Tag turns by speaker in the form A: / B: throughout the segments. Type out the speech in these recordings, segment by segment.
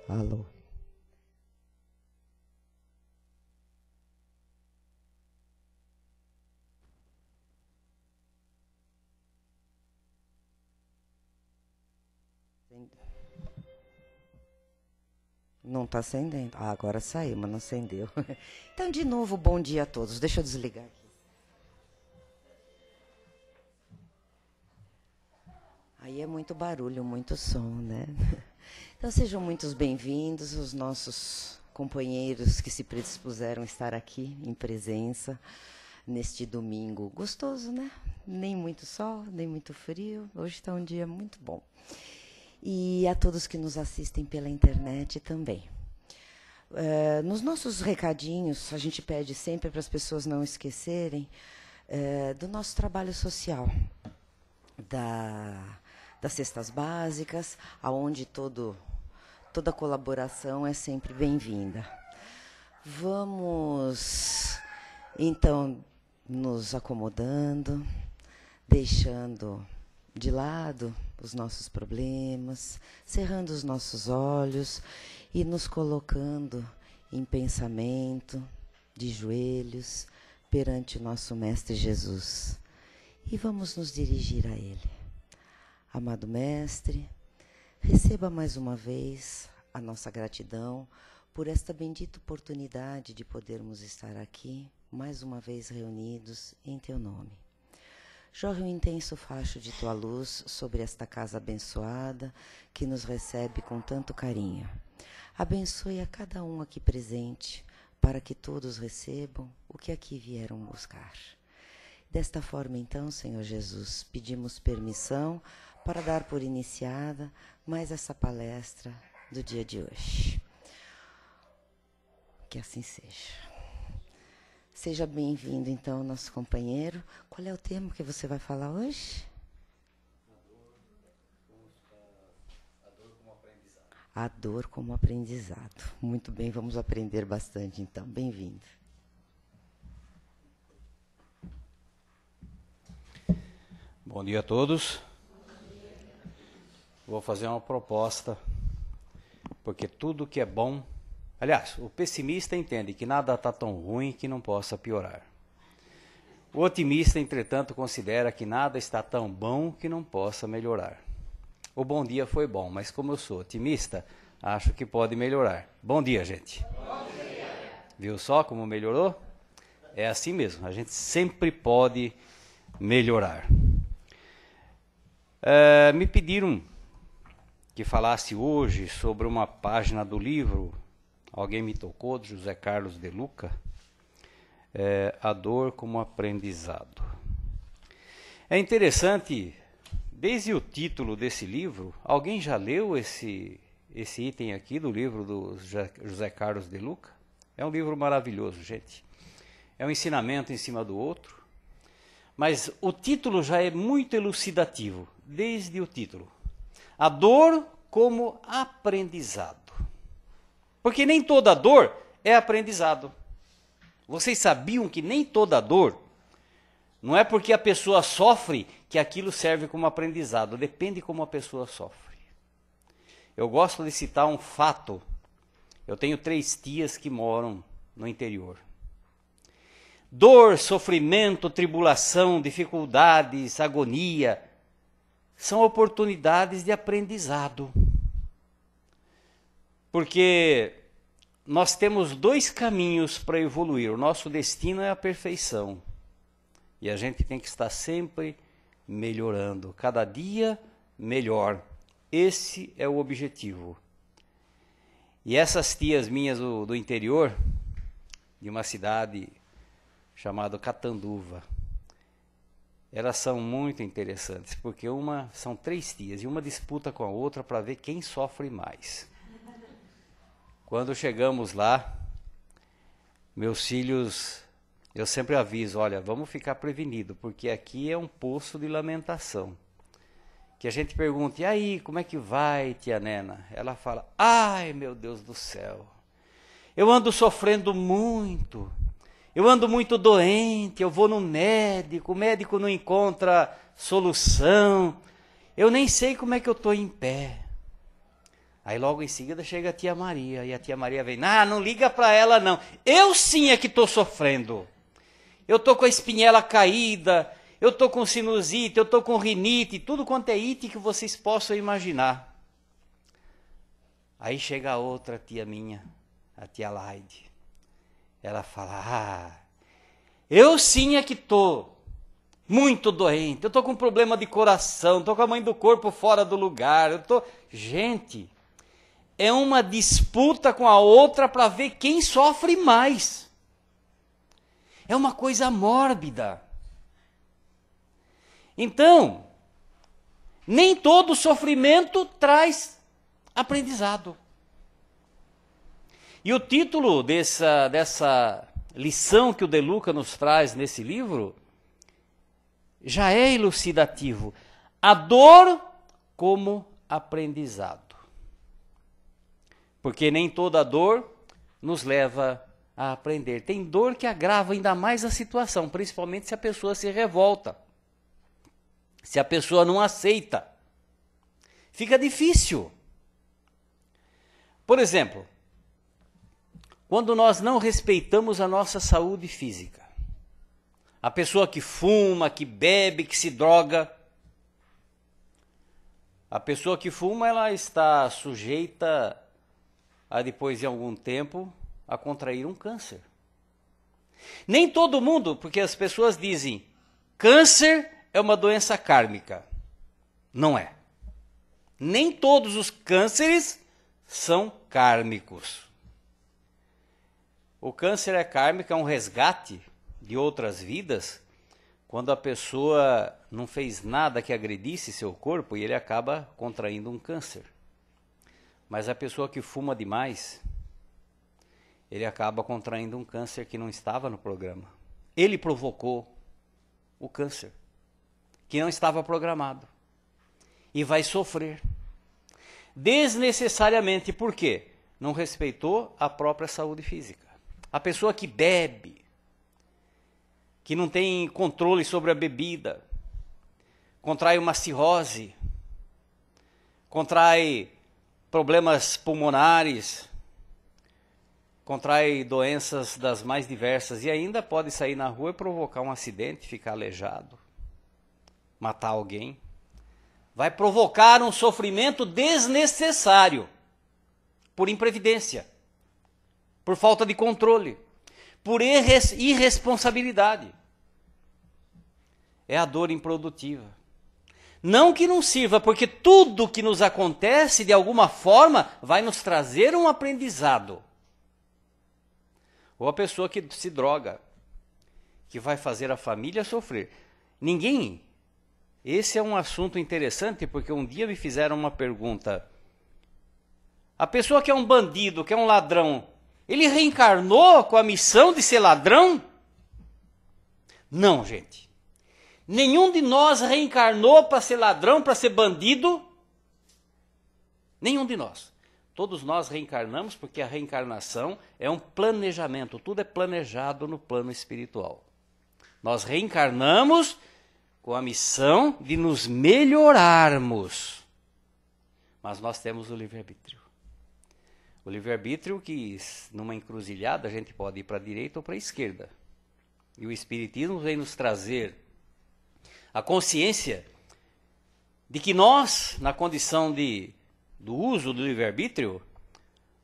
A: Alô. Não está acendendo. Ah, agora saiu, mas não acendeu. Então, de novo, bom dia a todos. Deixa eu desligar aqui. Aí é muito barulho, muito som, né? Então, sejam muito bem-vindos os nossos companheiros que se predispuseram a estar aqui em presença neste domingo gostoso, né? Nem muito sol, nem muito frio. Hoje está um dia muito bom. E a todos que nos assistem pela internet também. Nos nossos recadinhos, a gente pede sempre para as pessoas não esquecerem do nosso trabalho social, das cestas básicas, aonde toda colaboração é sempre bem-vinda. Vamos, então, nos acomodando, deixando de lado os nossos problemas, cerrando os nossos olhos e nos colocando em pensamento, de joelhos, perante o nosso Mestre Jesus. E vamos nos dirigir a Ele. Amado Mestre, receba mais uma vez a nossa gratidão por esta bendita oportunidade de podermos estar aqui, mais uma vez reunidos em Teu nome. Jorre um intenso facho de Tua luz sobre esta casa abençoada que nos recebe com tanto carinho. Abençoe a cada um aqui presente, para que todos recebam o que aqui vieram buscar. Desta forma, então, Senhor Jesus, pedimos permissão para dar por iniciada mais essa palestra do dia de hoje. Que assim seja. Seja bem-vindo, então, nosso companheiro. Qual é o tema que você vai falar hoje?
B: A dor como aprendizado.
A: A dor como aprendizado. Muito bem, vamos aprender bastante, então. Bem-vindo.
B: Bom dia a todos. Vou fazer uma proposta, porque tudo que é bom... Aliás, o pessimista entende que nada está tão ruim que não possa piorar. O otimista, entretanto, considera que nada está tão bom que não possa melhorar. O bom dia foi bom, mas como eu sou otimista, acho que pode melhorar. Bom dia, gente.
C: Bom dia.
B: Viu só como melhorou? É assim mesmo, a gente sempre pode melhorar. Me pediram que falasse hoje sobre uma página do livro... Alguém me tocou, de José Carlos de Luca, A Dor como Aprendizado. É interessante, desde o título desse livro, alguém já leu esse item aqui do livro do José Carlos de Luca? É um livro maravilhoso, gente. É um ensinamento em cima do outro, mas o título já é muito elucidativo, desde o título. A dor como aprendizado. Porque nem toda dor é aprendizado. Vocês sabiam que nem toda dor, não é porque a pessoa sofre que aquilo serve como aprendizado. Depende como a pessoa sofre. Eu gosto de citar um fato. Eu tenho 3 tias que moram no interior. Dor, sofrimento, tribulação, dificuldades, agonia, são oportunidades de aprendizado. Porque nós temos 2 caminhos para evoluir. O nosso destino é a perfeição. E a gente tem que estar sempre melhorando. Cada dia melhor. Esse é o objetivo. E essas tias minhas do interior, de uma cidade chamada Catanduva, elas são muito interessantes. Porque são 3 tias e uma disputa com a outra para ver quem sofre mais. Quando chegamos lá, meus filhos, eu sempre aviso, olha, vamos ficar prevenido, porque aqui é um poço de lamentação. Que a gente pergunta, e aí, como é que vai, tia Nena? Ela fala, ai, meu Deus do céu, eu ando sofrendo muito, eu ando muito doente, eu vou no médico, o médico não encontra solução, eu nem sei como é que eu estou em pé. Aí logo em seguida chega a tia Maria, e a tia Maria vem, não liga para ela não, eu sim é que estou sofrendo, eu estou com a espinhela caída, eu estou com sinusite, eu estou com rinite, tudo quanto é ite que vocês possam imaginar. Aí chega a outra tia minha, a tia Laide, ela fala, eu sim é que estou muito doente, eu estou com problema de coração, estou com a mãe do corpo fora do lugar, eu estou... Gente, é uma disputa com a outra para ver quem sofre mais. É uma coisa mórbida. Então, nem todo sofrimento traz aprendizado. E o título dessa lição que o De Luca nos traz nesse livro já é elucidativo. A dor como aprendizado. Porque nem toda dor nos leva a aprender. Tem dor que agrava ainda mais a situação, principalmente se a pessoa se revolta. Se a pessoa não aceita. Fica difícil. Por exemplo, quando nós não respeitamos a nossa saúde física. A pessoa que fuma, que bebe, que se droga. A pessoa que fuma, ela está sujeita a depois de algum tempo a contrair um câncer. Nem todo mundo, porque as pessoas dizem, câncer é uma doença kármica. Não é. Nem todos os cânceres são kármicos. O câncer é kármico, é um resgate de outras vidas, quando a pessoa não fez nada que agredisse seu corpo e ele acaba contraindo um câncer. Mas a pessoa que fuma demais, ele acaba contraindo um câncer que não estava no programa. Ele provocou o câncer, que não estava programado. E vai sofrer. Desnecessariamente. Por quê? Não respeitou a própria saúde física. A pessoa que bebe, que não tem controle sobre a bebida, contrai uma cirrose, contrai problemas pulmonares, contrai doenças das mais diversas e ainda pode sair na rua e provocar um acidente, ficar aleijado, matar alguém. Vai provocar um sofrimento desnecessário, por imprevidência, por falta de controle, por irresponsabilidade. É a dor improdutiva. Não que não sirva, porque tudo que nos acontece, de alguma forma, vai nos trazer um aprendizado. Ou a pessoa que se droga, que vai fazer a família sofrer. Ninguém... Esse é um assunto interessante, porque um dia me fizeram uma pergunta. A pessoa que é um bandido, que é um ladrão, ele reencarnou com a missão de ser ladrão? Não, gente. Nenhum de nós reencarnou para ser ladrão, para ser bandido. Nenhum de nós. Todos nós reencarnamos porque a reencarnação é um planejamento. Tudo é planejado no plano espiritual. Nós reencarnamos com a missão de nos melhorarmos. Mas nós temos o livre-arbítrio. O livre-arbítrio que, numa encruzilhada, a gente pode ir para a direita ou para a esquerda. E o Espiritismo vem nos trazer a consciência de que nós, na condição do uso do livre-arbítrio,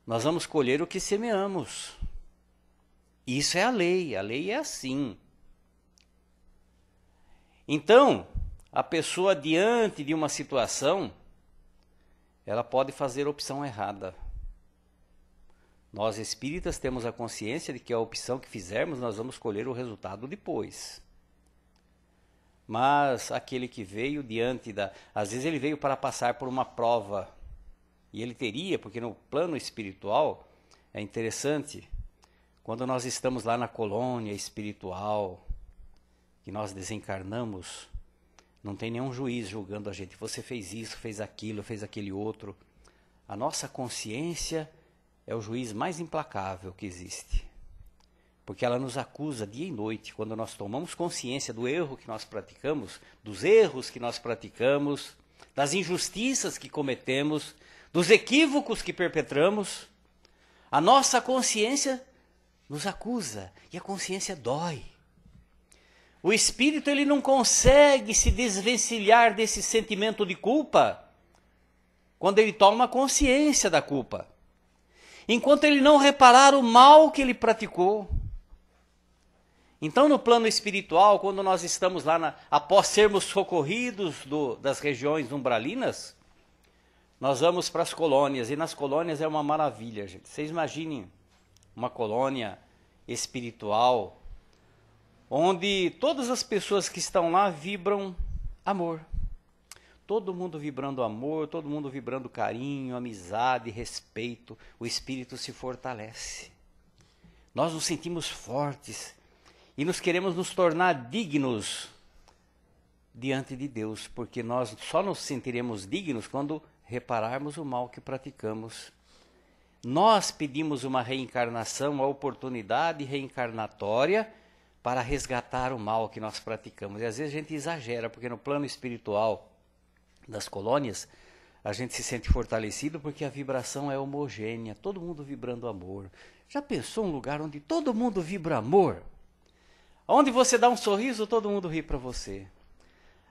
B: nós vamos colher o que semeamos. Isso é a lei é assim. Então, a pessoa diante de uma situação, ela pode fazer a opção errada. Nós espíritas temos a consciência de que a opção que fizermos, nós vamos colher o resultado depois. Mas aquele que veio diante da... Às vezes ele veio para passar por uma prova. E ele teria, porque no plano espiritual, é interessante, quando nós estamos lá na colônia espiritual, que nós desencarnamos, não tem nenhum juiz julgando a gente. Você fez isso, fez aquilo, fez aquele outro. A nossa consciência é o juiz mais implacável que existe. Porque ela nos acusa dia e noite, quando nós tomamos consciência do erro que nós praticamos, dos erros que nós praticamos, das injustiças que cometemos, dos equívocos que perpetramos, a nossa consciência nos acusa e a consciência dói. O espírito ele não consegue se desvencilhar desse sentimento de culpa quando ele toma consciência da culpa, enquanto ele não reparar o mal que ele praticou. Então, no plano espiritual, quando nós estamos lá, após sermos socorridos das regiões umbralinas, nós vamos para as colônias, e nas colônias é uma maravilha, gente. Vocês imaginem uma colônia espiritual, onde todas as pessoas que estão lá vibram amor. Todo mundo vibrando amor, todo mundo vibrando carinho, amizade, respeito. O espírito se fortalece. Nós nos sentimos fortes e nos queremos nos tornar dignos diante de Deus, porque nós só nos sentiremos dignos quando repararmos o mal que praticamos. Nós pedimos uma reencarnação, uma oportunidade reencarnatória para resgatar o mal que nós praticamos. E às vezes a gente exagera, porque no plano espiritual das colônias, a gente se sente fortalecido porque a vibração é homogênea, todo mundo vibrando amor. Já pensou um lugar onde todo mundo vibra amor? Onde você dá um sorriso, todo mundo ri para você.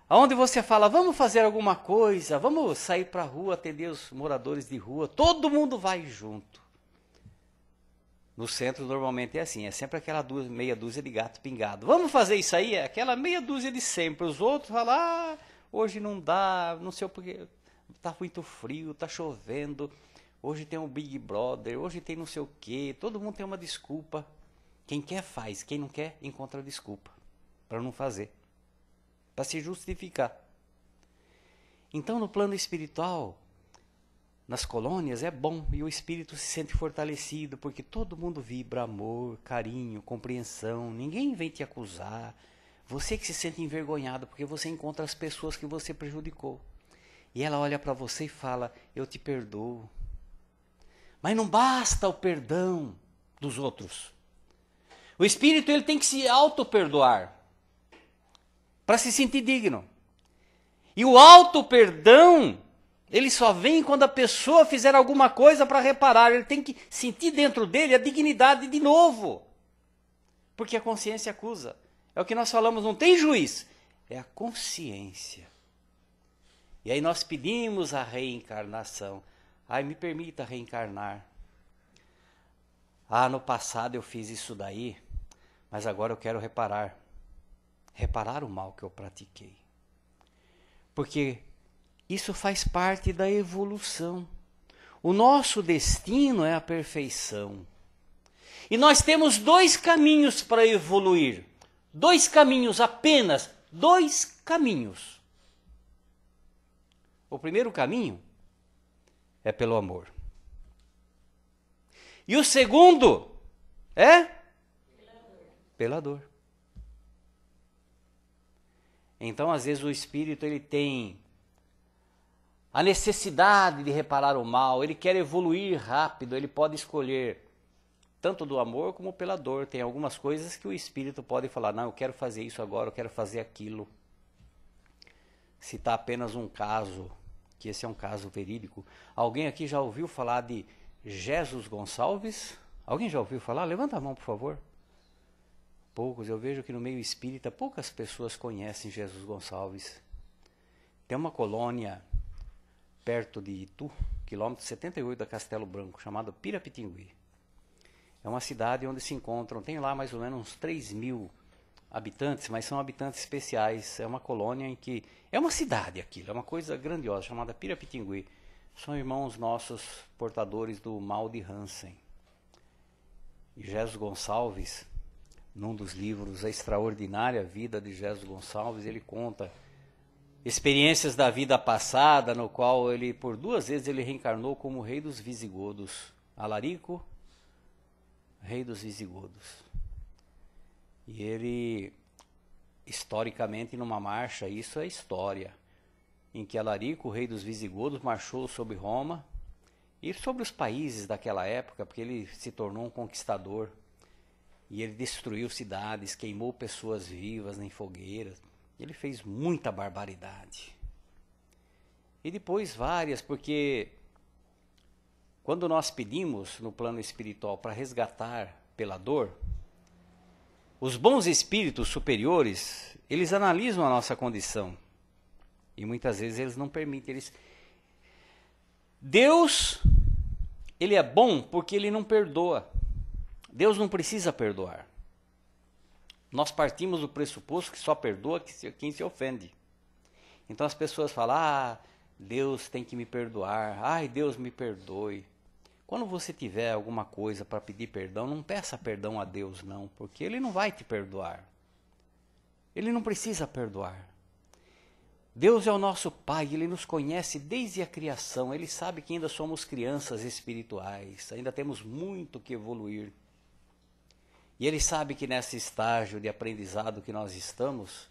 B: Onde você fala, vamos fazer alguma coisa, vamos sair para a rua, atender os moradores de rua, todo mundo vai junto. No centro normalmente é assim, é sempre aquela meia dúzia de gato pingado. Vamos fazer isso aí? É aquela meia dúzia de sempre. Os outros falam, hoje não dá, não sei porque, está muito frio, está chovendo, hoje tem um Big Brother, hoje tem não sei o quê, todo mundo tem uma desculpa. Quem quer faz, quem não quer encontra desculpa para não fazer, para se justificar. Então no plano espiritual, nas colônias é bom e o espírito se sente fortalecido, porque todo mundo vibra amor, carinho, compreensão, ninguém vem te acusar. Você que se sente envergonhado porque você encontra as pessoas que você prejudicou. E ela olha para você e fala, eu te perdoo. Mas não basta o perdão dos outros. O espírito ele tem que se auto-perdoar para se sentir digno. E o auto-perdão, ele só vem quando a pessoa fizer alguma coisa para reparar. Ele tem que sentir dentro dele a dignidade de novo. Porque a consciência acusa. É o que nós falamos, não tem juiz. É a consciência. E aí nós pedimos a reencarnação. Ai, me permita reencarnar. No passado eu fiz isso daí, mas agora eu quero reparar. Reparar o mal que eu pratiquei. Porque isso faz parte da evolução. O nosso destino é a perfeição. E nós temos 2 caminhos para evoluir. 2 caminhos apenas. 2 caminhos. O primeiro caminho é pelo amor. E o segundo é pela dor. Então, às vezes, o espírito ele tem a necessidade de reparar o mal, ele quer evoluir rápido, ele pode escolher tanto do amor como pela dor. Tem algumas coisas que o espírito pode falar, não, eu quero fazer isso agora, eu quero fazer aquilo. Citar apenas um caso, que esse é um caso verídico. Alguém aqui já ouviu falar de Jesus Gonçalves? Alguém já ouviu falar? Levanta a mão, por favor. Poucos, eu vejo que no meio espírita poucas pessoas conhecem Jesus Gonçalves. Tem uma colônia perto de Itu, quilômetro 78 da Castelo Branco, chamada Pirapitingui. É uma cidade onde se encontram, tem lá mais ou menos uns 3.000 habitantes, mas são habitantes especiais. É uma colônia em que, é uma cidade aquilo, é uma coisa grandiosa, chamada Pirapitingui. São irmãos nossos portadores do mal de Hansen. E Jesus Gonçalves, num dos livros A Extraordinária Vida de Jesus Gonçalves, ele conta experiências da vida passada, no qual ele, por 2 vezes, ele reencarnou como rei dos Visigodos. Alarico, rei dos Visigodos. E ele, historicamente, numa marcha, isso é história, em que Alarico, o rei dos Visigodos, marchou sobre Roma e sobre os países daquela época, porque ele se tornou um conquistador. E ele destruiu cidades, queimou pessoas vivas em fogueiras. Ele fez muita barbaridade. E depois várias, porque quando nós pedimos no plano espiritual para resgatar pela dor, os bons espíritos superiores, eles analisam a nossa condição. E muitas vezes eles não permitem. Deus, ele é bom porque ele não perdoa. Deus não precisa perdoar. Nós partimos do pressuposto que só perdoa quem se ofende. Então as pessoas falam, Deus tem que me perdoar, ai, Deus me perdoe. Quando você tiver alguma coisa para pedir perdão, não peça perdão a Deus não, porque Ele não vai te perdoar. Ele não precisa perdoar. Deus é o nosso Pai, Ele nos conhece desde a criação, Ele sabe que ainda somos crianças espirituais, ainda temos muito que evoluir. E Ele sabe que nesse estágio de aprendizado que nós estamos,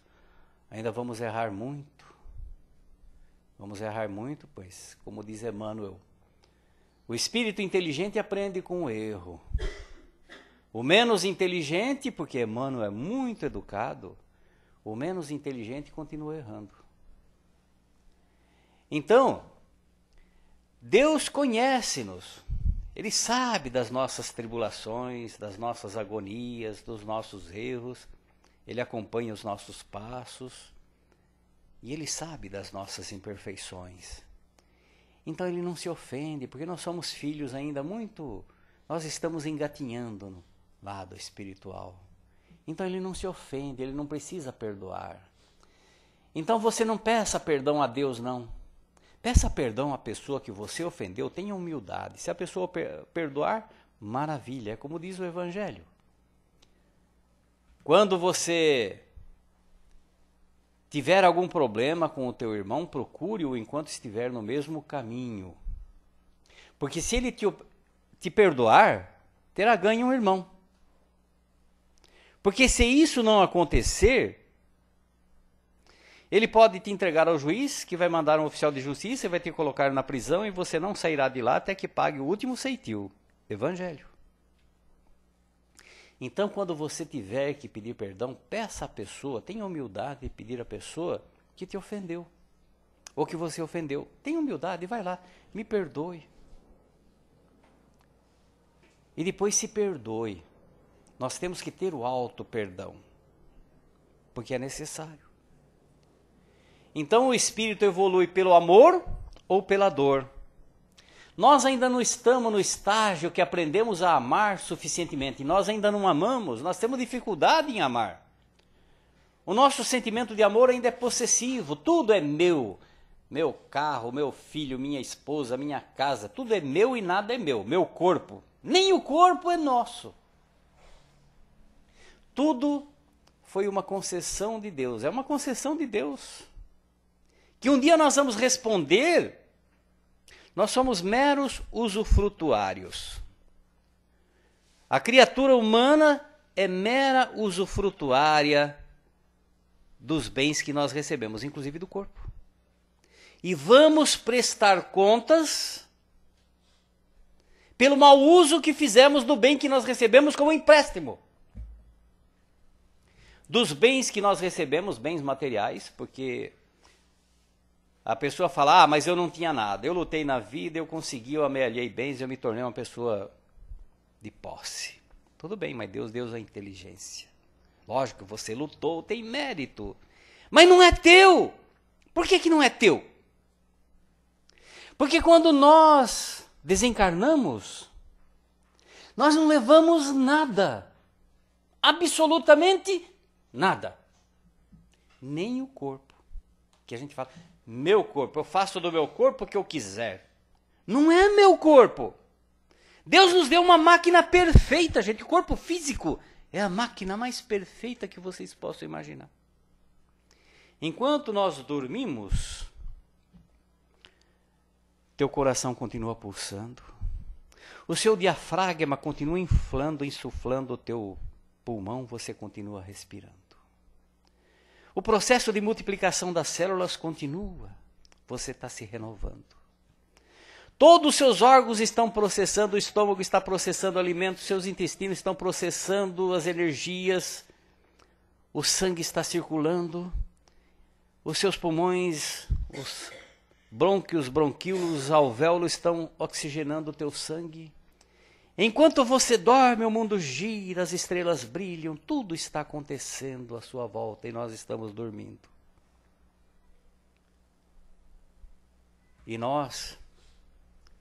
B: ainda vamos errar muito. Vamos errar muito, pois, como diz Emmanuel, o espírito inteligente aprende com o erro. O menos inteligente, porque Emmanuel é muito educado, o menos inteligente continua errando. Então, Deus conhece-nos. Ele sabe das nossas tribulações, das nossas agonias, dos nossos erros. Ele acompanha os nossos passos. E Ele sabe das nossas imperfeições. Então Ele não se ofende, porque nós somos filhos ainda muito... Nós estamos engatinhando no lado espiritual. Então Ele não se ofende, Ele não precisa perdoar. Então você não peça perdão a Deus, não. Peça perdão à pessoa que você ofendeu, tenha humildade. Se a pessoa perdoar, maravilha, é como diz o Evangelho. Quando você tiver algum problema com o teu irmão, procure-o enquanto estiver no mesmo caminho. Porque se ele te perdoar, terá ganho um irmão. Porque se isso não acontecer, ele pode te entregar ao juiz, que vai mandar um oficial de justiça, vai te colocar na prisão e você não sairá de lá até que pague o último ceitil. Evangelho. Então, quando você tiver que pedir perdão, peça à pessoa, tenha humildade de pedir à pessoa que te ofendeu, ou que você ofendeu. Tenha humildade e vai lá, me perdoe. E depois se perdoe. Nós temos que ter o auto-perdão, porque é necessário. Então o espírito evolui pelo amor ou pela dor. Nós ainda não estamos no estágio que aprendemos a amar suficientemente. Nós ainda não amamos, nós temos dificuldade em amar. O nosso sentimento de amor ainda é possessivo, tudo é meu. Meu carro, meu filho, minha esposa, minha casa, tudo é meu e nada é meu. Meu corpo, nem o corpo é nosso. Tudo foi uma concessão de Deus, é uma concessão de Deus. Que um dia nós vamos responder, nós somos meros usufrutuários. A criatura humana é mera usufrutuária dos bens que nós recebemos, inclusive do corpo. E vamos prestar contas pelo mau uso que fizemos do bem que nós recebemos como empréstimo. Dos bens que nós recebemos, bens materiais, porque a pessoa fala, mas eu não tinha nada, eu lutei na vida, eu consegui, eu amealhei bens, eu me tornei uma pessoa de posse. Tudo bem, mas Deus deu a inteligência. Lógico, você lutou, tem mérito, mas não é teu. Por que não é teu? Porque quando nós desencarnamos, nós não levamos nada, absolutamente nada, nem o corpo, que a gente fala... Meu corpo, eu faço do meu corpo o que eu quiser. Não é meu corpo. Deus nos deu uma máquina perfeita, gente. O corpo físico é a máquina mais perfeita que vocês possam imaginar. Enquanto nós dormimos, teu coração continua pulsando. O seu diafragma continua inflando, insuflando o teu pulmão, você continua respirando. O processo de multiplicação das células continua. Você está se renovando. Todos os seus órgãos estão processando, o estômago está processando alimentos, seus intestinos estão processando as energias, o sangue está circulando, os seus pulmões, os brônquios, bronquíolos, alvéolos estão oxigenando o teu sangue. Enquanto você dorme, o mundo gira, as estrelas brilham, tudo está acontecendo à sua volta e nós estamos dormindo. E nós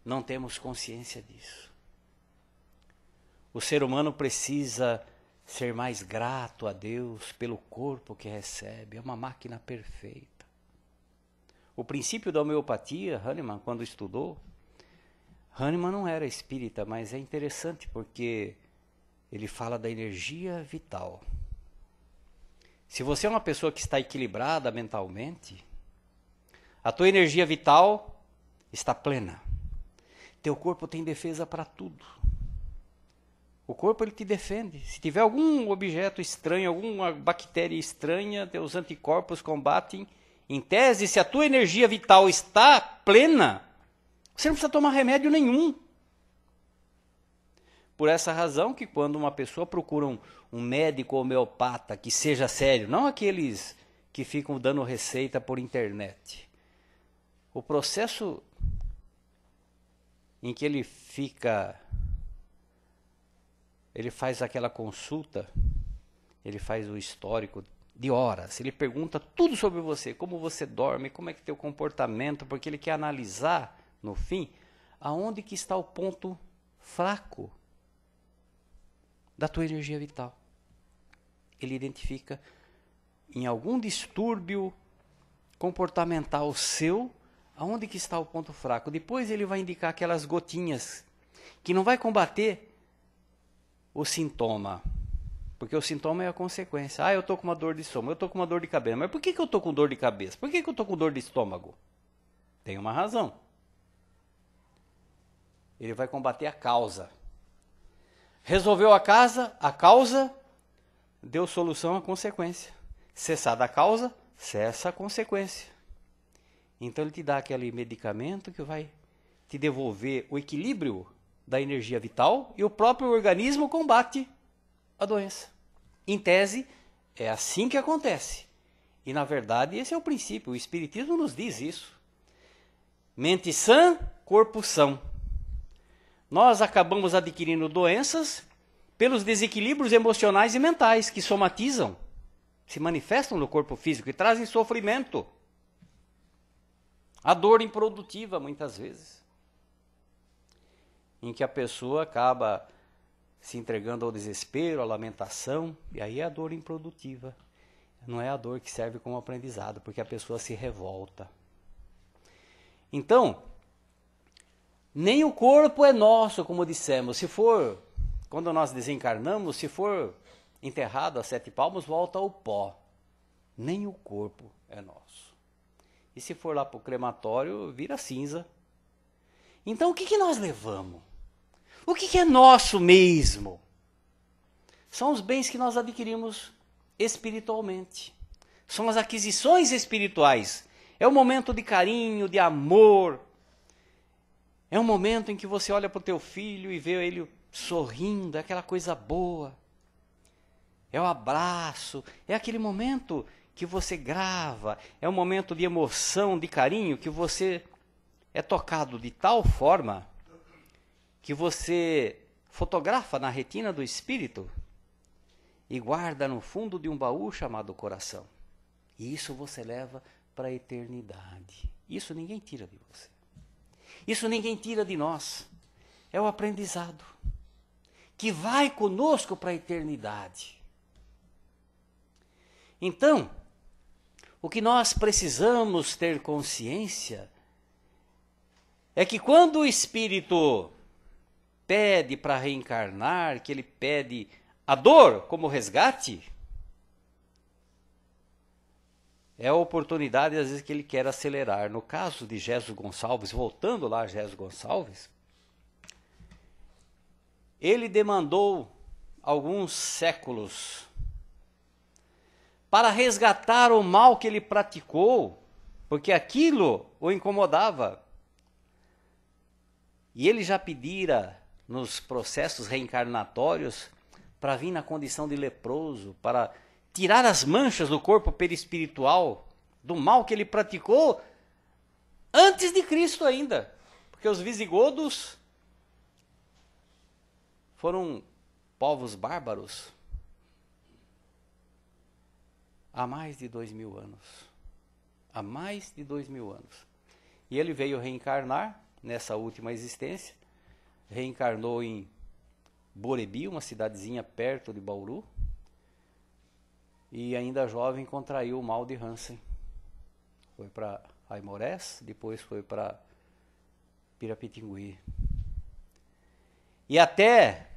B: não temos consciência disso. O ser humano precisa ser mais grato a Deus pelo corpo que recebe. É uma máquina perfeita. O princípio da homeopatia, Hahnemann, quando estudou, Hahnemann não era espírita, mas é interessante porque ele fala da energia vital. Se você é uma pessoa que está equilibrada mentalmente, a tua energia vital está plena. Teu corpo tem defesa para tudo. O corpo ele te defende. Se tiver algum objeto estranho, alguma bactéria estranha, teus anticorpos combatem. Em tese, se a tua energia vital está plena, você não precisa tomar remédio nenhum. Por essa razão que quando uma pessoa procura um médico homeopata que seja sério, não aqueles que ficam dando receita por internet. O processo em que ele faz aquela consulta, ele faz o histórico de horas, ele pergunta tudo sobre você, como você dorme, como é que é teu comportamento, porque ele quer analisar, no fim, aonde que está o ponto fraco da tua energia vital. Ele identifica em algum distúrbio comportamental seu, aonde que está o ponto fraco. Depois ele vai indicar aquelas gotinhas, que não vai combater o sintoma, porque o sintoma é a consequência. Eu estou com uma dor de estômago, eu estou com uma dor de cabeça. Mas por que eu estou com dor de cabeça? Por que eu estou com dor de estômago? Tem uma razão. Ele vai combater a causa. Resolveu a causa deu solução à consequência. Cessada a causa, cessa a consequência. Então ele te dá aquele medicamento que vai te devolver o equilíbrio da energia vital e o próprio organismo combate a doença. Em tese, é assim que acontece. E na verdade esse é o princípio, o Espiritismo nos diz isso. Mente sã, corpo são. Nós acabamos adquirindo doenças pelos desequilíbrios emocionais e mentais que somatizam, se manifestam no corpo físico e trazem sofrimento. A dor improdutiva, muitas vezes, em que a pessoa acaba se entregando ao desespero, à lamentação, e aí é a dor improdutiva. Não é a dor que serve como aprendizado, porque a pessoa se revolta. Então, nem o corpo é nosso, como dissemos. Quando nós desencarnamos, se for enterrado a 7 palmos, volta ao pó. Nem o corpo é nosso. E se for lá para o crematório, vira cinza. Então o que nós levamos? O que é nosso mesmo? São os bens que nós adquirimos espiritualmente. São as aquisições espirituais. É o momento de carinho, de amor. É um momento em que você olha para o teu filho e vê ele sorrindo, é aquela coisa boa. É o abraço, é aquele momento que você grava, é um momento de emoção, de carinho, que você é tocado de tal forma que você fotografa na retina do espírito e guarda no fundo de um baú chamado coração. E isso você leva para a eternidade. Isso ninguém tira de você. Isso ninguém tira de nós. É o aprendizado que vai conosco para a eternidade. Então, o que nós precisamos ter consciência é que quando o espírito pede para reencarnar, que ele pede a dor como resgate, é a oportunidade, às vezes, que ele quer acelerar. No caso de Jesus Gonçalves, voltando lá a Jesus Gonçalves, ele demandou alguns séculos para resgatar o mal que ele praticou, porque aquilo o incomodava. E ele já pedira nos processos reencarnatórios para vir na condição de leproso, para tirar as manchas do corpo perispiritual, do mal que ele praticou, Antes de Cristo ainda. Porque os visigodos foram povos bárbaros há mais de 2000 anos. Há mais de 2000 anos. E ele veio reencarnar nessa última existência. Reencarnou em Borebi, uma cidadezinha perto de Bauru. E ainda jovem contraiu o mal de Hansen. Foi para Aimorés, depois foi para Pirapitingui. E até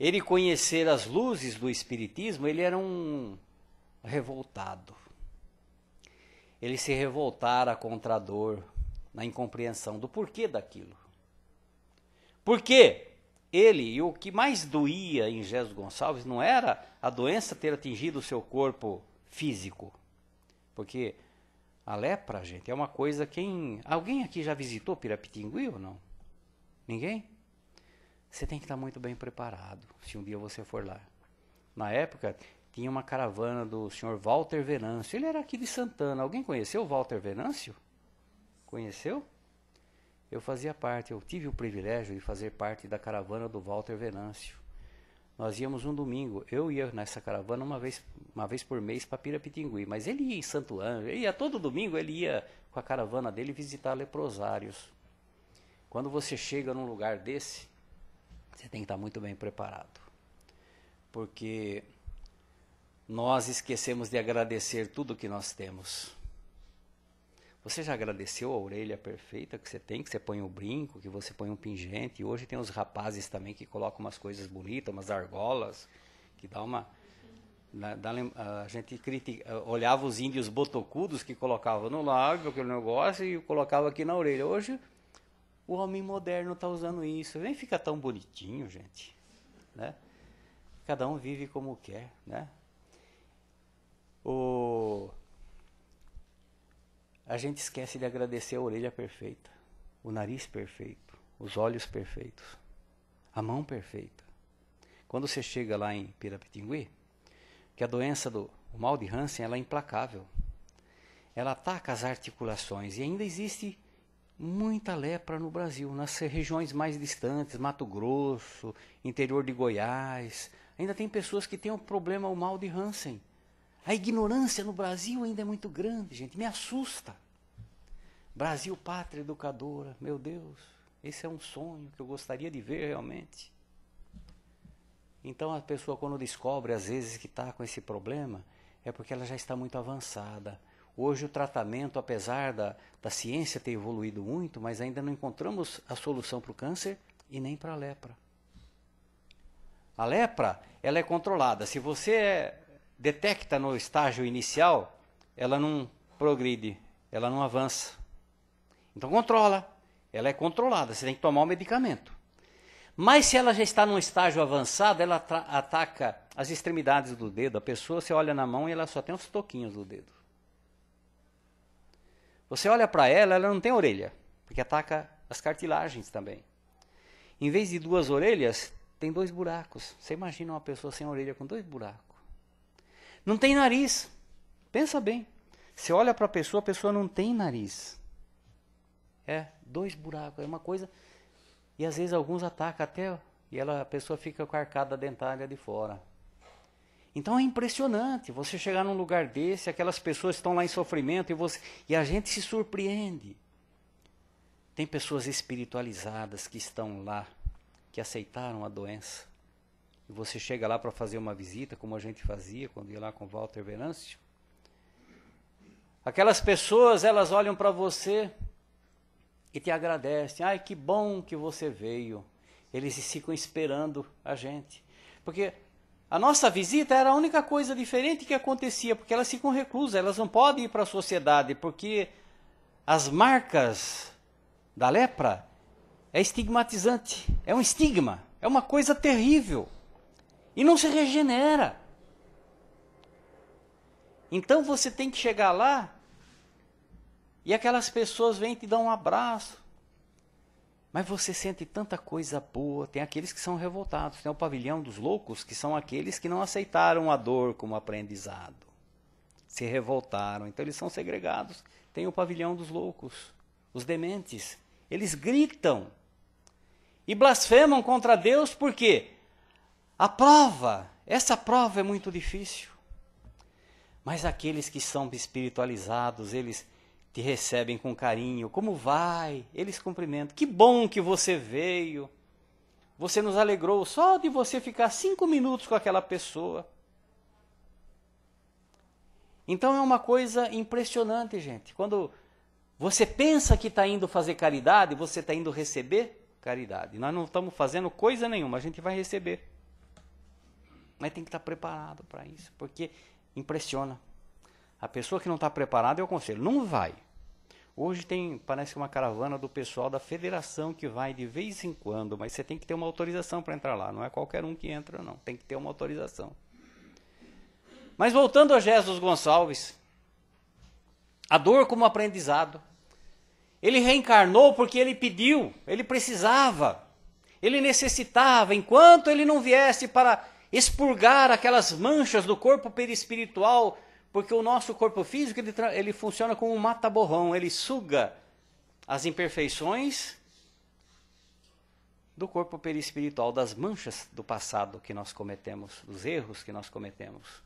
B: ele conhecer as luzes do Espiritismo, ele era um revoltado. Ele se revoltara contra a dor, na incompreensão do porquê daquilo. Por quê? Ele, e o que mais doía em Jesus Gonçalves, não era a doença ter atingido o seu corpo físico. Porque a lepra, gente, é uma coisa alguém aqui já visitou Pirapitingui ou não? Ninguém? Você tem que estar muito bem preparado, se um dia você for lá. Na época, tinha uma caravana do senhor Walter Venâncio. Ele era aqui de Santana. Alguém conheceu o Walter Venâncio? Conheceu? Eu fazia parte, eu tive o privilégio de fazer parte da caravana do Walter Venâncio. Nós íamos um domingo, eu ia nessa caravana uma vez por mês para Pirapitingui, mas ele ia em Santo Ângelo, ele ia todo domingo, ele ia com a caravana dele visitar leprosários. Quando você chega num lugar desse, você tem que estar muito bem preparado, porque nós esquecemos de agradecer tudo que nós temos. Você já agradeceu a orelha perfeita que você põe um brinco, que você põe um pingente? E hoje tem os rapazes também que colocam umas coisas bonitas, umas argolas, que dá uma... a gente olhava os índios botocudos que colocavam no lábio, aquele negócio, e colocava aqui na orelha. Hoje, o homem moderno está usando isso. Nem fica tão bonitinho, gente. Né? Cada um vive como quer, né? A gente esquece de agradecer a orelha perfeita, o nariz perfeito, os olhos perfeitos, a mão perfeita. Quando você chega lá em Pirapitingui, que a doença o mal de Hansen, ela é implacável. Ela ataca as articulações e ainda existe muita lepra no Brasil, nas regiões mais distantes, Mato Grosso, interior de Goiás. Ainda tem pessoas que têm o problema, o mal de Hansen. A ignorância no Brasil ainda é muito grande, gente, me assusta. Brasil, pátria educadora, meu Deus, esse é um sonho que eu gostaria de ver realmente. Então a pessoa, quando descobre às vezes que está com esse problema, é porque ela já está muito avançada. Hoje o tratamento, apesar da ciência ter evoluído muito, mas ainda não encontramos a solução para o câncer e nem para a lepra. A lepra, ela é controlada. Se você detecta no estágio inicial, ela não progride, ela não avança. Então controla, ela é controlada, você tem que tomar o medicamento. Mas se ela já está num estágio avançado, ela ataca as extremidades do dedo. A pessoa, você olha na mão e ela só tem os toquinhos do dedo. Você olha para ela não tem orelha, porque ataca as cartilagens também. Em vez de 2 orelhas, tem 2 buracos. Você imagina uma pessoa sem orelha com 2 buracos. Não tem nariz. Pensa bem. Você olha para a pessoa não tem nariz. 2 buracos. É uma coisa... E às vezes alguns atacam até... E a pessoa fica com a arcada dentária de fora. Então é impressionante. Você chegar num lugar desse, aquelas pessoas estão lá em sofrimento e a gente se surpreende. Tem pessoas espiritualizadas que estão lá, que aceitaram a doença. E você chega lá para fazer uma visita, como a gente fazia quando ia lá com o Walter Venâncio. Aquelas pessoas, elas olham para você e te agradecem. Ai, que bom que você veio. Eles ficam esperando a gente. Porque a nossa visita era a única coisa diferente que acontecia, porque elas ficam reclusas, elas não podem ir para a sociedade, porque as marcas da lepra é estigmatizante, é um estigma, é uma coisa terrível. E não se regenera. Então você tem que chegar lá e aquelas pessoas vêm te dar um abraço. Mas você sente tanta coisa boa. Tem aqueles que são revoltados. Tem o pavilhão dos loucos, que são aqueles que não aceitaram a dor como aprendizado. Se revoltaram. Então eles são segregados. tem o pavilhão dos loucos, os dementes. Eles gritam e blasfemam contra Deus porque essa prova é muito difícil. Mas aqueles que são espiritualizados, eles te recebem com carinho. Como vai? Eles cumprimentam. Que bom que você veio. Você nos alegrou só de você ficar 5 minutos com aquela pessoa. Então é uma coisa impressionante, gente. Quando você pensa que está indo fazer caridade, você está indo receber caridade. Nós não estamos fazendo coisa nenhuma, a gente vai receber. Mas tem que estar preparado para isso, porque impressiona. A pessoa que não está preparada, eu aconselho, não vai. Hoje parece uma caravana do pessoal da federação que vai de vez em quando, mas você tem que ter uma autorização para entrar lá. Não é qualquer um que entra, não. Tem que ter uma autorização. Mas voltando a Jesus Gonçalves, a dor como aprendizado. Ele reencarnou porque ele pediu, ele precisava, ele necessitava, enquanto ele não viesse para expurgar aquelas manchas do corpo perispiritual, porque o nosso corpo físico ele funciona como um mata-borrão, ele suga as imperfeições do corpo perispiritual, das manchas do passado que nós cometemos, dos erros que nós cometemos.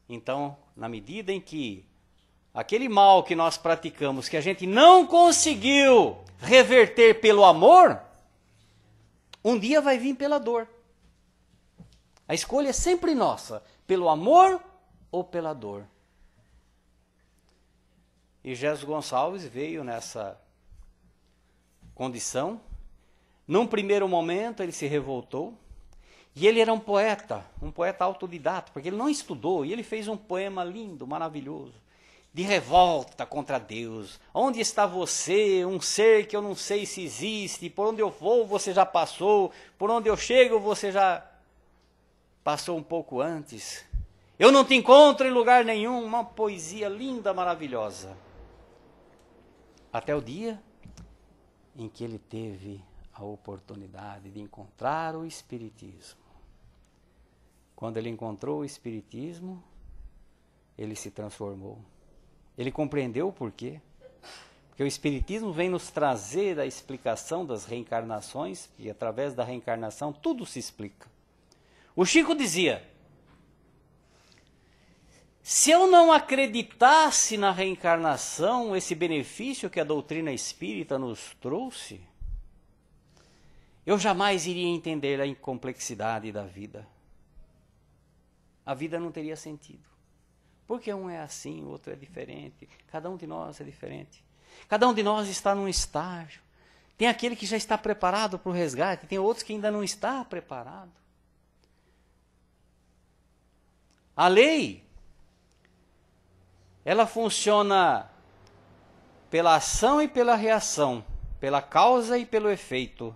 B: Então, na medida em que aquele mal que nós praticamos, que a gente não conseguiu reverter pelo amor, um dia vai vir pela dor. A escolha é sempre nossa, pelo amor ou pela dor. E Jesus Gonçalves veio nessa condição. Num primeiro momento ele se revoltou, e ele era um poeta autodidata, porque ele não estudou, e ele fez um poema lindo, maravilhoso, de revolta contra Deus. Onde está você, um ser que eu não sei se existe, por onde eu vou você já passou, por onde eu chego você já passou um pouco antes. Eu não te encontro em lugar nenhum. Uma poesia linda, maravilhosa. Até o dia em que ele teve a oportunidade de encontrar o Espiritismo. Quando ele encontrou o Espiritismo, ele se transformou. Ele compreendeu o porquê. Porque o Espiritismo vem nos trazer a explicação das reencarnações, e através da reencarnação tudo se explica. O Chico dizia: se eu não acreditasse na reencarnação, esse benefício que a doutrina espírita nos trouxe, eu jamais iria entender a complexidade da vida. A vida não teria sentido. Porque um é assim, o outro é diferente. Cada um de nós é diferente. Cada um de nós está num estágio. Tem aquele que já está preparado para o resgate, tem outros que ainda não está preparado. A lei, ela funciona pela ação e pela reação, pela causa e pelo efeito.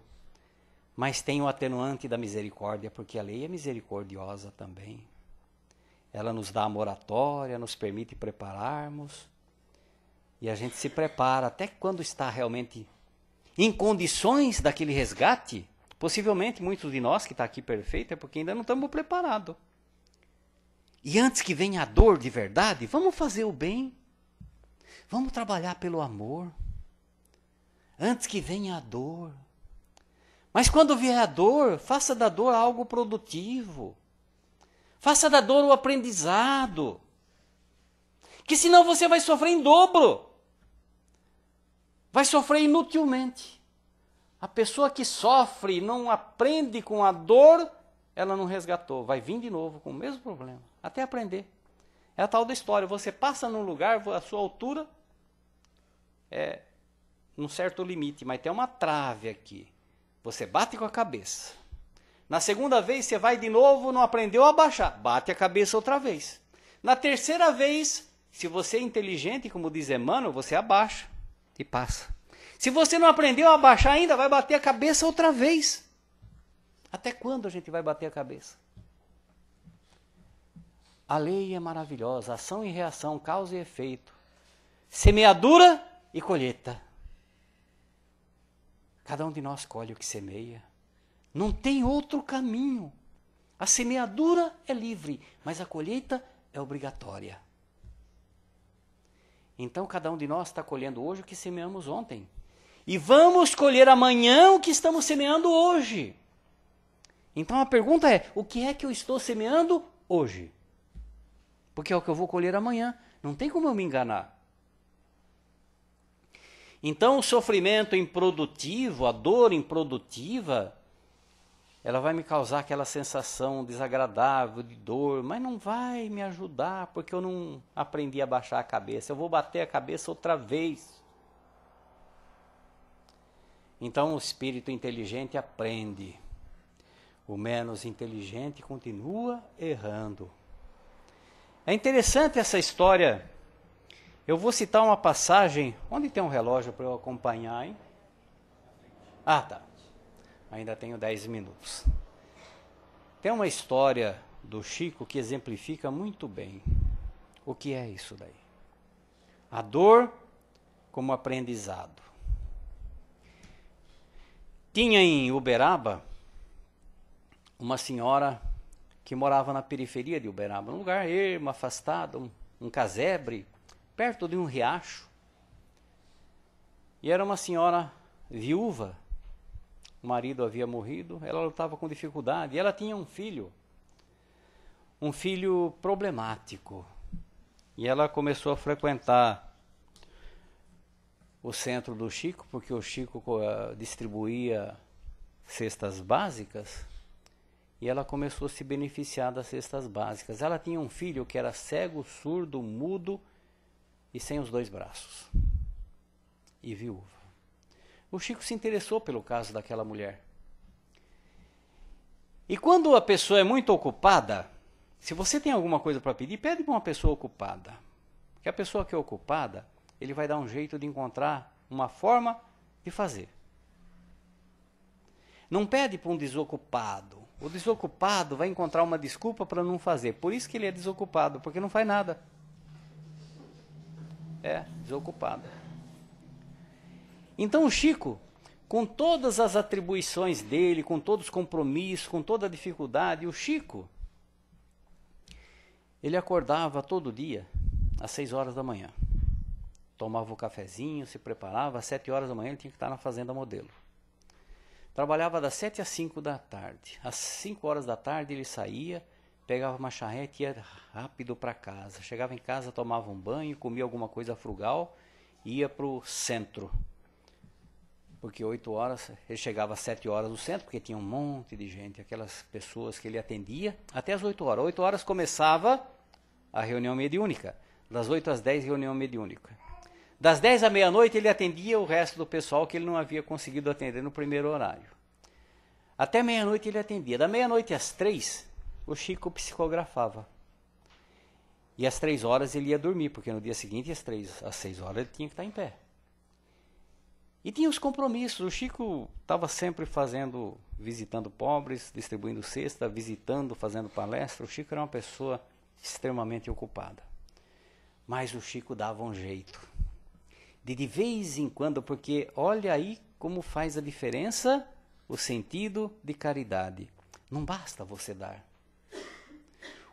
B: Mas tem o atenuante da misericórdia, porque a lei é misericordiosa também. Ela nos dá a moratória, nos permite prepararmos. E a gente se prepara até quando está realmente em condições daquele resgate. Possivelmente muitos de nós que estão aqui perfeito é porque ainda não estamos preparados. E antes que venha a dor de verdade, vamos fazer o bem. Vamos trabalhar pelo amor. Antes que venha a dor. Mas quando vier a dor, faça da dor algo produtivo. Faça da dor o aprendizado. Que senão você vai sofrer em dobro. Vai sofrer inutilmente. A pessoa que sofre e não aprende com a dor, ela não resgatou. Vai vir de novo com o mesmo problema. Até aprender. É a tal da história. Você passa num lugar, a sua altura é num certo limite, mas tem uma trave aqui. Você bate com a cabeça. Na segunda vez, você vai de novo, não aprendeu a baixar. Bate a cabeça outra vez. Na terceira vez, se você é inteligente, como diz Emmanuel, você abaixa e passa. Se você não aprendeu a baixar ainda, vai bater a cabeça outra vez. Até quando a gente vai bater a cabeça? A lei é maravilhosa, ação e reação, causa e efeito. Semeadura e colheita. Cada um de nós colhe o que semeia. Não tem outro caminho. A semeadura é livre, mas a colheita é obrigatória. Então cada um de nós está colhendo hoje o que semeamos ontem. E vamos colher amanhã o que estamos semeando hoje. Então a pergunta é, o que é que eu estou semeando hoje? Porque é o que eu vou colher amanhã. Não tem como eu me enganar. Então o sofrimento improdutivo, a dor improdutiva, ela vai me causar aquela sensação desagradável de dor, mas não vai me ajudar, porque eu não aprendi a baixar a cabeça. Eu vou bater a cabeça outra vez. Então o espírito inteligente aprende. O menos inteligente continua errando. É interessante essa história. Eu vou citar uma passagem. Onde tem um relógio para eu acompanhar, hein? Ah, tá. Ainda tenho 10 minutos. Tem uma história do Chico que exemplifica muito bem o que é isso daí. A dor como aprendizado. Tinha em Uberaba uma senhora que morava na periferia de Uberaba, um lugar ermo, afastado, um casebre, perto de um riacho. E era uma senhora viúva, o marido havia morrido, ela lutava com dificuldade, e ela tinha um filho problemático. E ela começou a frequentar o centro do Chico, porque o Chico distribuía cestas básicas, e ela começou a se beneficiar das cestas básicas. Ela tinha um filho que era cego, surdo, mudo e sem os 2 braços. E viúva. O Chico se interessou pelo caso daquela mulher. E quando a pessoa é muito ocupada, se você tem alguma coisa para pedir, pede para uma pessoa ocupada. Porque a pessoa que é ocupada, ele vai dar um jeito de encontrar uma forma de fazer. Não pede para um desocupado. O desocupado vai encontrar uma desculpa para não fazer. Por isso que ele é desocupado, porque não faz nada. É, desocupado. Então o Chico, com todas as atribuições dele, com todos os compromissos, com toda a dificuldade, o Chico, ele acordava todo dia às 6 horas da manhã. Tomava o cafezinho, se preparava, às 7 horas da manhã ele tinha que estar na Fazenda Modelo. Trabalhava das 7 às 5 da tarde. Às 5 horas da tarde ele saía, pegava uma charrete e ia rápido para casa. Chegava em casa, tomava um banho, comia alguma coisa frugal e ia para o centro. Porque 8 horas, ele chegava às 7 horas no centro, porque tinha um monte de gente, aquelas pessoas que ele atendia, até às 8 horas. 8 horas começava a reunião mediúnica. Das 8 às 10, reunião mediúnica. Das 10 à meia-noite ele atendia o resto do pessoal que ele não havia conseguido atender no primeiro horário. Até meia-noite ele atendia. Da meia-noite às 3, o Chico psicografava. E às 3 horas ele ia dormir, porque no dia seguinte, às 6 horas, ele tinha que estar em pé. E tinha os compromissos. O Chico estava sempre visitando pobres, distribuindo cesta, visitando, fazendo palestra. O Chico era uma pessoa extremamente ocupada. Mas o Chico dava um jeito. De vez em quando, porque olha aí como faz a diferença o sentido de caridade. Não basta você dar.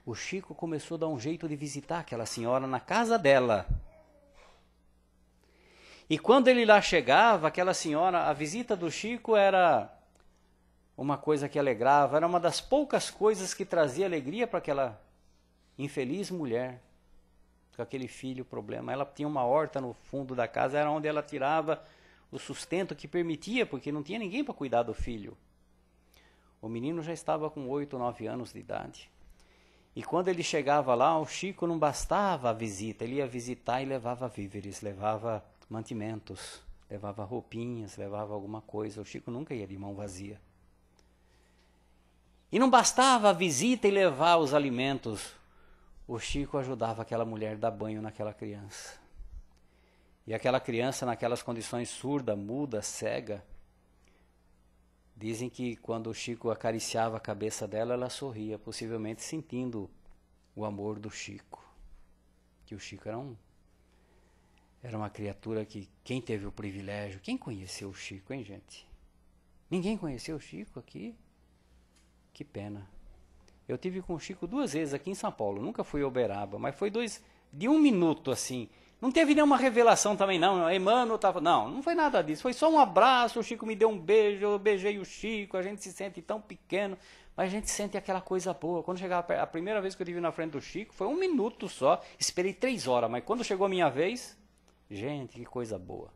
B: O Chico começou a dar um jeito de visitar aquela senhora na casa dela. E quando ele lá chegava, aquela senhora, a visita do Chico era uma coisa que alegrava, era uma das poucas coisas que trazia alegria para aquela infeliz mulher. Com aquele filho, problema. Ela tinha uma horta no fundo da casa, era onde ela tirava o sustento que permitia, porque não tinha ninguém para cuidar do filho. O menino já estava com 8, 9 anos de idade. E quando ele chegava lá, o Chico não bastava a visita, ele ia visitar e levava víveres, levava mantimentos, levava roupinhas, levava alguma coisa. O Chico nunca ia de mão vazia. E não bastava a visita e levar os alimentos. O Chico ajudava aquela mulher a dar banho naquela criança. E aquela criança, naquelas condições surda, muda, cega, dizem que quando o Chico acariciava a cabeça dela, ela sorria, possivelmente sentindo o amor do Chico. Que o Chico era uma criatura que, quem teve o privilégio, quem conheceu o Chico, hein, gente? Ninguém conheceu o Chico aqui? Que pena. Eu tive com o Chico 2 vezes aqui em São Paulo, nunca fui a Uberaba, mas foi de 1 minuto assim, Não teve nenhuma revelação também não, Emmanuel estava... Não foi nada disso, foi só um abraço, o Chico me deu um beijo, eu beijei o Chico, a gente se sente tão pequeno, mas a gente sente aquela coisa boa. Quando chegava a primeira vez que eu estive na frente do Chico, foi 1 minuto só, esperei 3 horas, mas quando chegou a minha vez, gente, que coisa boa.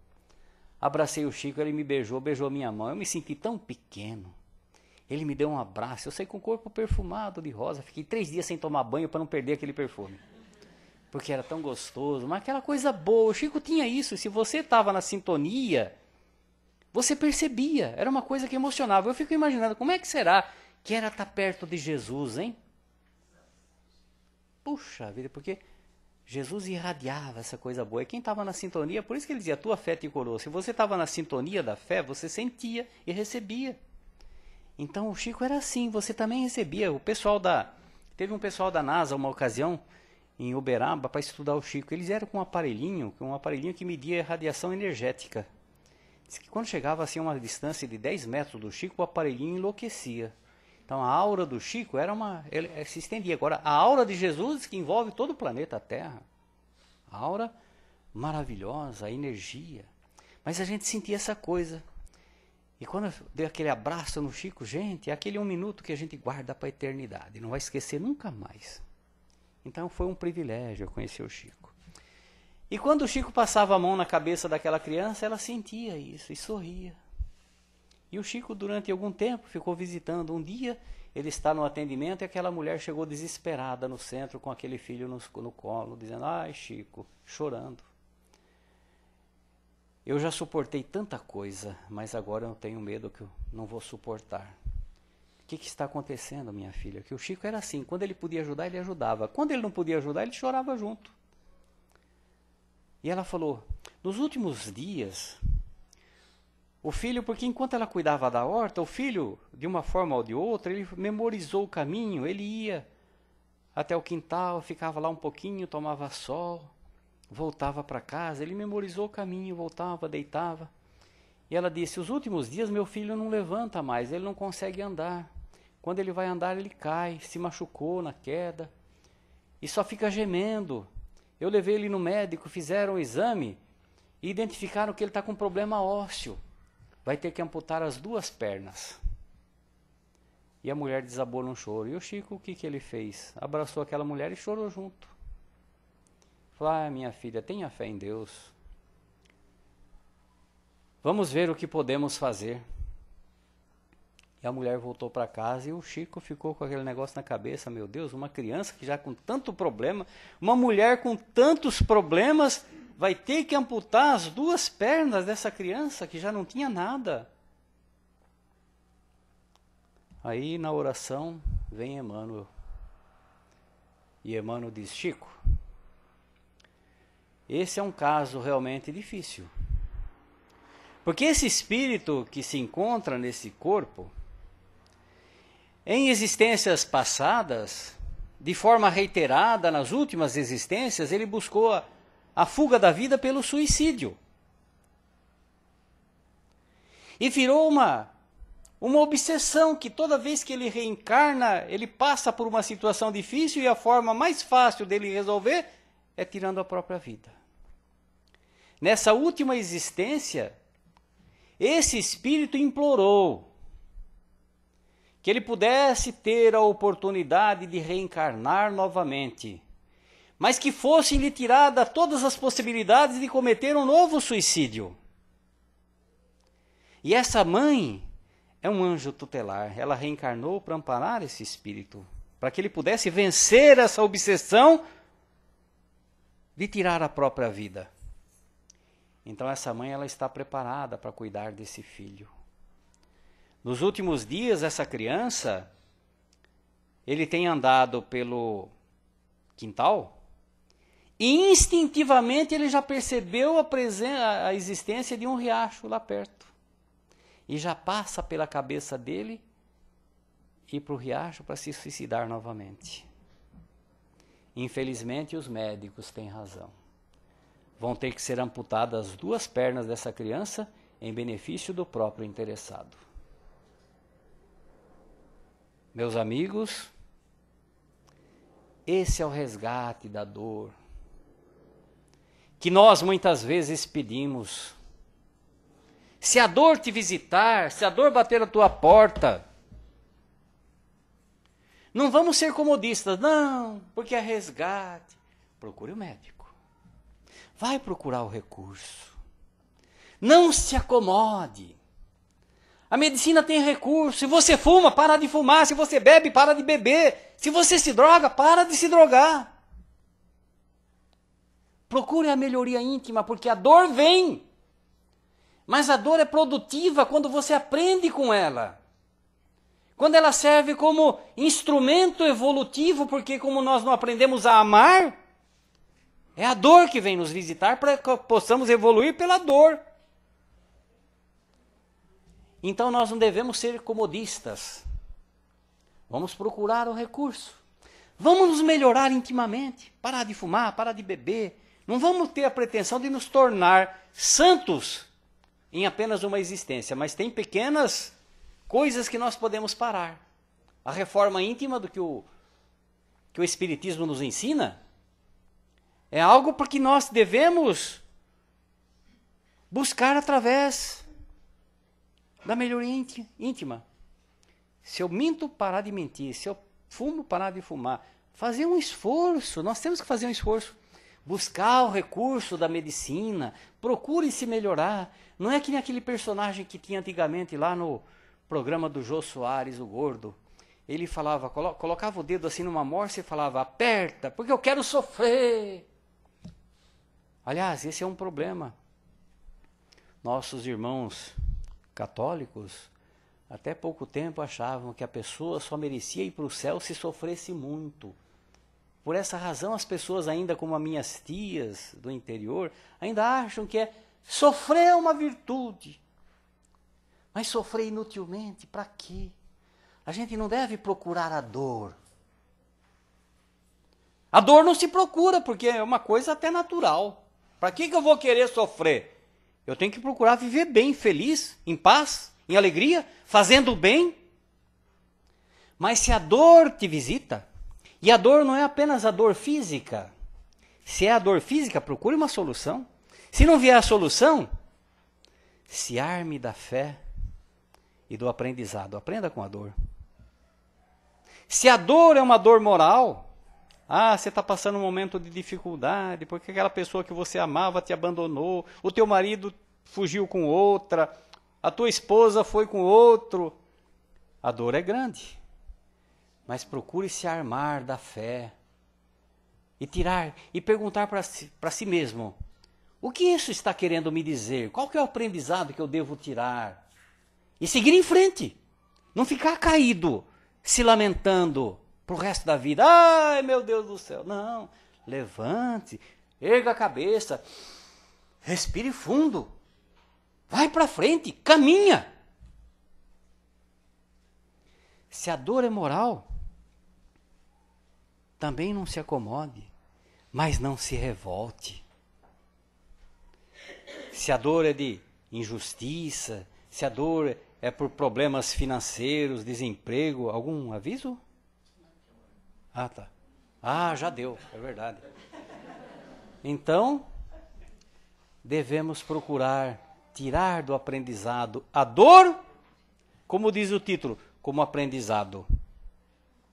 B: Abracei o Chico, ele me beijou minha mão, eu me senti tão pequeno. Ele me deu um abraço, eu saí com o corpo perfumado de rosa, fiquei 3 dias sem tomar banho para não perder aquele perfume. Porque era tão gostoso, mas aquela coisa boa. O Chico tinha isso, se você estava na sintonia, você percebia, era uma coisa que emocionava. Eu fico imaginando, como é que será que era estar perto de Jesus, hein? Puxa vida, porque Jesus irradiava essa coisa boa. E quem estava na sintonia, por isso que ele dizia, tua fé te curou. Se você estava na sintonia da fé, você sentia e recebia. Então o Chico era assim, você também recebia. Teve um pessoal da NASA, uma ocasião, em Uberaba, para estudar o Chico. Eles eram com um aparelhinho que media a radiação energética. Diz que quando chegava assim a uma distância de 10 metros do Chico, o aparelhinho enlouquecia. Então a aura do Chico ele se estendia. Agora, a aura de Jesus, que envolve todo o planeta Terra. A aura maravilhosa, a energia. Mas a gente sentia essa coisa. E quando eu dei aquele abraço no Chico, gente, é aquele 1 minuto que a gente guarda para a eternidade. Não vai esquecer nunca mais. Então foi um privilégio conhecer o Chico. E quando o Chico passava a mão na cabeça daquela criança, ela sentia isso e sorria. E o Chico, durante algum tempo, ficou visitando. Um dia, ele está no atendimento e aquela mulher chegou desesperada no centro com aquele filho no colo, dizendo, ai Chico, chorando. Eu já suportei tanta coisa, mas agora eu tenho medo que eu não vou suportar. O que está acontecendo, minha filha? Que o Chico era assim, quando ele podia ajudar, ele ajudava. Quando ele não podia ajudar, ele chorava junto. E ela falou, nos últimos dias, o filho, porque enquanto ela cuidava da horta, o filho, de uma forma ou de outra, ele memorizou o caminho, ele ia até o quintal, ficava lá um pouquinho, tomava sol, voltava para casa, ele memorizou o caminho, voltava, deitava. E ela disse, os últimos dias meu filho não levanta mais, ele não consegue andar. Quando ele vai andar, ele cai, se machucou na queda e só fica gemendo. Eu levei ele no médico, fizeram o exame e identificaram que ele está com problema ósseo. Vai ter que amputar as 2 pernas. E a mulher desabou num choro. E o Chico, o que ele fez? Abraçou aquela mulher e chorou junto. Falou, minha filha, tenha fé em Deus. Vamos ver o que podemos fazer. E a mulher voltou para casa e o Chico ficou com aquele negócio na cabeça. Meu Deus, uma criança que já com tanto problema, uma mulher com tantos problemas, vai ter que amputar as 2 pernas dessa criança que já não tinha nada. Aí na oração vem Emmanuel. E Emmanuel diz, Chico, esse é um caso realmente difícil. Porque esse espírito que se encontra nesse corpo, em existências passadas, de forma reiterada, nas últimas existências, ele buscou a fuga da vida pelo suicídio. E virou uma obsessão que toda vez que ele reencarna, ele passa por uma situação difícil e a forma mais fácil dele resolver é tirando a própria vida. Nessa última existência, esse espírito implorou que ele pudesse ter a oportunidade de reencarnar novamente, mas que fossem-lhe tiradas todas as possibilidades de cometer um novo suicídio. E essa mãe é um anjo tutelar, ela reencarnou para amparar esse espírito, para que ele pudesse vencer essa obsessão de tirar a própria vida. Então essa mãe ela está preparada para cuidar desse filho. Nos últimos dias, essa criança, ele tem andado pelo quintal e instintivamente ele já percebeu a existência de um riacho lá perto. E já passa pela cabeça dele ir para o riacho para se suicidar novamente. Infelizmente, os médicos têm razão. Vão ter que ser amputadas as 2 pernas dessa criança em benefício do próprio interessado. Meus amigos, esse é o resgate da dor que nós muitas vezes pedimos. Se a dor te visitar, se a dor bater na tua porta, não vamos ser comodistas, não, porque é resgate. Procure o médico. Vai procurar o recurso. Não se acomode. A medicina tem recurso. Se você fuma, para de fumar. Se você bebe, para de beber. Se você se droga, para de se drogar. Procure a melhoria íntima, porque a dor vem. Mas a dor é produtiva quando você aprende com ela. Quando ela serve como instrumento evolutivo, porque como nós não aprendemos a amar, é a dor que vem nos visitar para que possamos evoluir pela dor. Então nós não devemos ser comodistas. Vamos procurar o recurso. Vamos nos melhorar intimamente. Parar de fumar, parar de beber. Não vamos ter a pretensão de nos tornar santos em apenas uma existência, mas tem pequenas coisas que nós podemos parar. A reforma íntima do que o Espiritismo nos ensina é algo porque nós devemos buscar através da melhoria íntima. Se eu minto, parar de mentir. Se eu fumo, parar de fumar. Fazer um esforço, nós temos que fazer um esforço. Buscar o recurso da medicina, procure se melhorar. Não é que nem aquele personagem que tinha antigamente lá no programa do Jô Soares, o gordo. Ele falava, colocava o dedo assim numa morsa e falava, aperta, porque eu quero sofrer. Aliás, esse é um problema. Nossos irmãos católicos, até pouco tempo achavam que a pessoa só merecia ir para o céu se sofresse muito. Por essa razão, as pessoas ainda, como as minhas tias do interior, ainda acham que sofrer é uma virtude. Mas sofrer inutilmente, para quê? A gente não deve procurar a dor. A dor não se procura, porque é uma coisa até natural. Para que eu vou querer sofrer? Eu tenho que procurar viver bem, feliz, em paz, em alegria, fazendo bem. Mas se a dor te visita, e a dor não é apenas a dor física. Se é a dor física, procure uma solução. Se não vier a solução, se arme da fé e do aprendizado. Aprenda com a dor. Se a dor é uma dor moral, você está passando um momento de dificuldade, porque aquela pessoa que você amava te abandonou, o teu marido fugiu com outra, a tua esposa foi com outro. A dor é grande. Mas procure se armar da fé e perguntar para si mesmo, o que isso está querendo me dizer? Qual que é o aprendizado que eu devo tirar? E seguir em frente. Não ficar caído, se lamentando para o resto da vida. Ai, meu Deus do céu. Não, levante, erga a cabeça, respire fundo, vai para frente, caminha. Se a dor é moral, também não se acomode, mas não se revolte. Se a dor é de injustiça, se a dor é por problemas financeiros, desemprego, algum aviso? Tá. Já deu, é verdade. Então, devemos procurar tirar do aprendizado a dor, como diz o título, como aprendizado.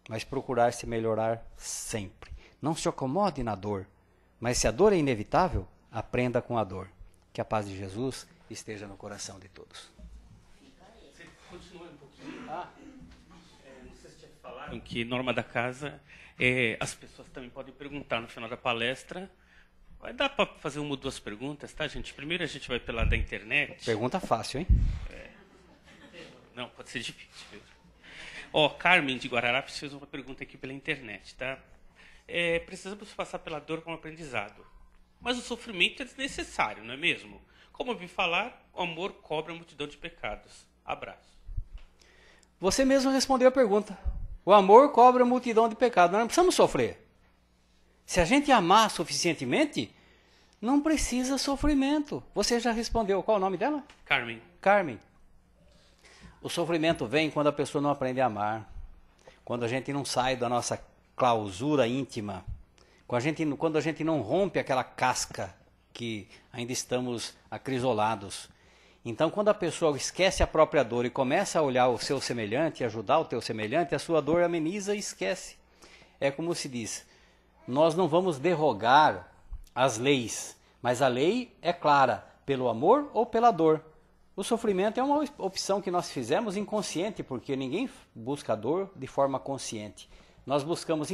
B: Mas procurar se melhorar sempre. Não se acomode na dor, mas se a dor é inevitável, aprenda com a dor. Que a paz de Jesus esteja no coração de todos.
C: Você continua um pouquinho. Não sei se tinha falado que norma da casa, as pessoas também podem perguntar no final da palestra. Vai dar para fazer uma ou duas perguntas, tá, gente? Primeiro a gente vai pela da internet.
B: Pergunta fácil, hein?
C: Não, pode ser difícil. Carmen de Guararapes fez uma pergunta aqui pela internet, tá? Precisamos passar pela dor como aprendizado. Mas o sofrimento é desnecessário, não é mesmo? Como eu ouvi falar, o amor cobre a multidão de pecados. Abraço.
B: Você mesmo respondeu a pergunta. O amor cobre a multidão de pecados. Nós não precisamos sofrer. Se a gente amar suficientemente, não precisa sofrimento. Você já respondeu. Qual é o nome dela?
C: Carmen.
B: Carmen. O sofrimento vem quando a pessoa não aprende a amar. Quando a gente não sai da nossa clausura íntima. Quando a gente não rompe aquela casca que ainda estamos acrisolados. Então, quando a pessoa esquece a própria dor e começa a olhar o seu semelhante, ajudar o teu semelhante, a sua dor ameniza e esquece. É como se diz, nós não vamos derrogar as leis, mas a lei é clara, pelo amor ou pela dor. O sofrimento é uma opção que nós fizemos inconsciente, porque ninguém busca a dor de forma consciente. Nós buscamos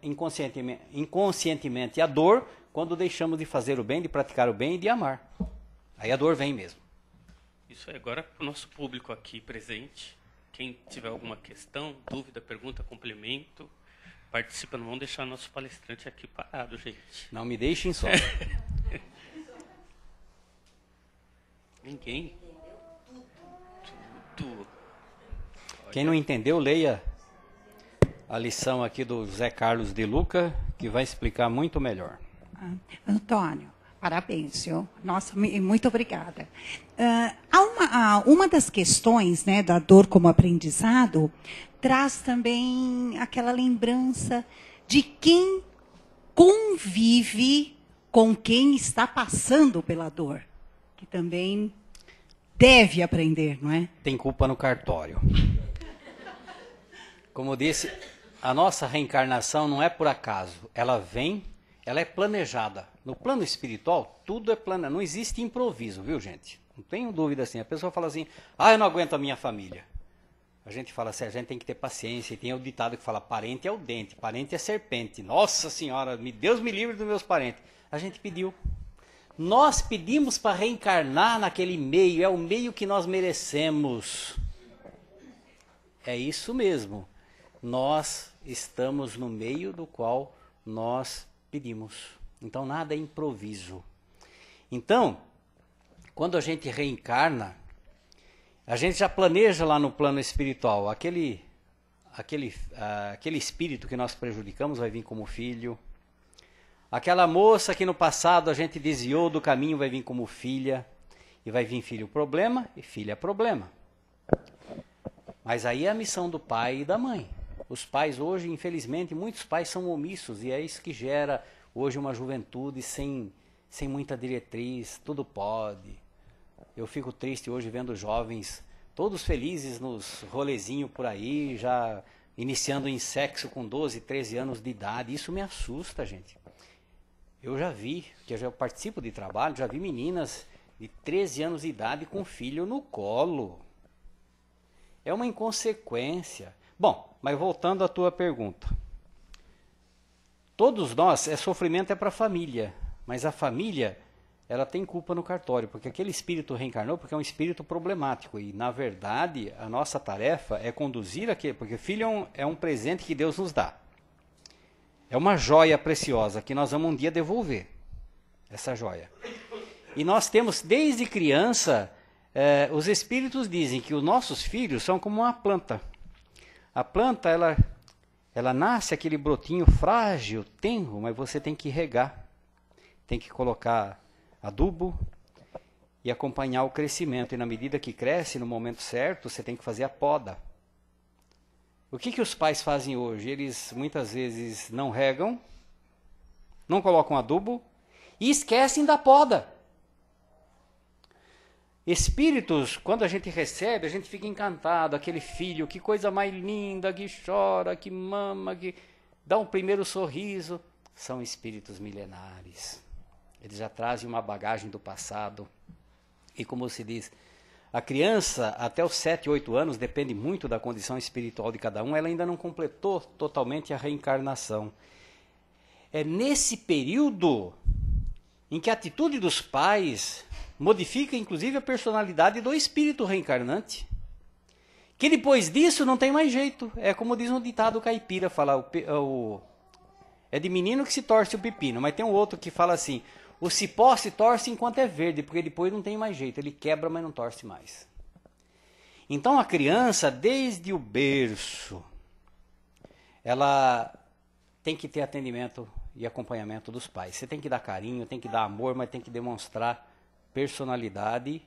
B: inconscientemente a dor quando deixamos de fazer o bem, de praticar o bem e de amar. Aí a dor vem mesmo.
C: Isso aí, agora para o nosso público aqui presente, quem tiver alguma questão, dúvida, pergunta, complemento, participa, não vão deixar nosso palestrante aqui parado, gente.
B: Não me deixem só.
C: Ninguém? Tudo.
B: Quem não entendeu, leia a lição aqui do José Carlos de Luca, que vai explicar muito melhor.
D: Antônio, parabéns, viu? Nossa, muito obrigada. Uma das questões, né, da dor como aprendizado traz também aquela lembrança de quem convive com quem está passando pela dor, que também deve aprender, não é?
B: Tem culpa no cartório. Como disse, a nossa reencarnação não é por acaso. Ela vem, ela é planejada. No plano espiritual, tudo é planejado. Não existe improviso, viu, gente? Não tenho dúvida assim. A pessoa fala assim, eu não aguento a minha família. A gente fala assim, a gente tem que ter paciência. E tem o ditado que fala, parente é o dente, parente é serpente. Nossa Senhora, Deus me livre dos meus parentes. A gente pediu. Nós pedimos para reencarnar naquele meio, é o meio que nós merecemos. É isso mesmo. Nós estamos no meio do qual nós pedimos. Então nada é improviso. Então, quando a gente reencarna, a gente já planeja lá no plano espiritual. Aquele espírito que nós prejudicamos vai vir como filho. Aquela moça que no passado a gente desviou do caminho vai vir como filha. E vai vir filho problema e filha problema. Mas aí é a missão do pai e da mãe. Os pais hoje, infelizmente, muitos pais são omissos. E é isso que gera hoje uma juventude sem muita diretriz. Tudo pode. Eu fico triste hoje vendo jovens todos felizes nos rolezinhos por aí, já iniciando em sexo com 12, 13 anos de idade. Isso me assusta, gente. Eu já vi, que eu já participo de trabalho, já vi meninas de 13 anos de idade com filho no colo. É uma inconsequência. Bom, mas voltando à tua pergunta. Todos nós, sofrimento é para a família, mas a família, ela tem culpa no cartório, porque aquele espírito reencarnou porque é um espírito problemático. E, na verdade, a nossa tarefa é conduzir aquele, porque filho é um presente que Deus nos dá. É uma joia preciosa que nós vamos um dia devolver, essa joia. E nós temos, desde criança, os espíritos dizem que os nossos filhos são como uma planta. A planta, ela nasce aquele brotinho frágil, tenro, mas você tem que regar. Tem que colocar adubo e acompanhar o crescimento. E na medida que cresce, no momento certo, você tem que fazer a poda. O que os pais fazem hoje? Eles muitas vezes não regam, não colocam adubo e esquecem da poda. Espíritos, quando a gente recebe, a gente fica encantado. Aquele filho, que coisa mais linda, que chora, que mama, que dá um primeiro sorriso. São espíritos milenares. Eles já trazem uma bagagem do passado. E como se diz, a criança, até os 7, 8 anos, depende muito da condição espiritual de cada um, ela ainda não completou totalmente a reencarnação. É nesse período em que a atitude dos pais modifica, inclusive, a personalidade do espírito reencarnante. Que depois disso não tem mais jeito. É como diz um ditado caipira, fala, é de menino que se torce o pepino, mas tem um outro que fala assim, o cipó se torce enquanto é verde, porque depois não tem mais jeito, ele quebra, mas não torce mais. Então a criança, desde o berço, ela tem que ter atendimento e acompanhamento dos pais. Você tem que dar carinho, tem que dar amor, mas tem que demonstrar personalidade,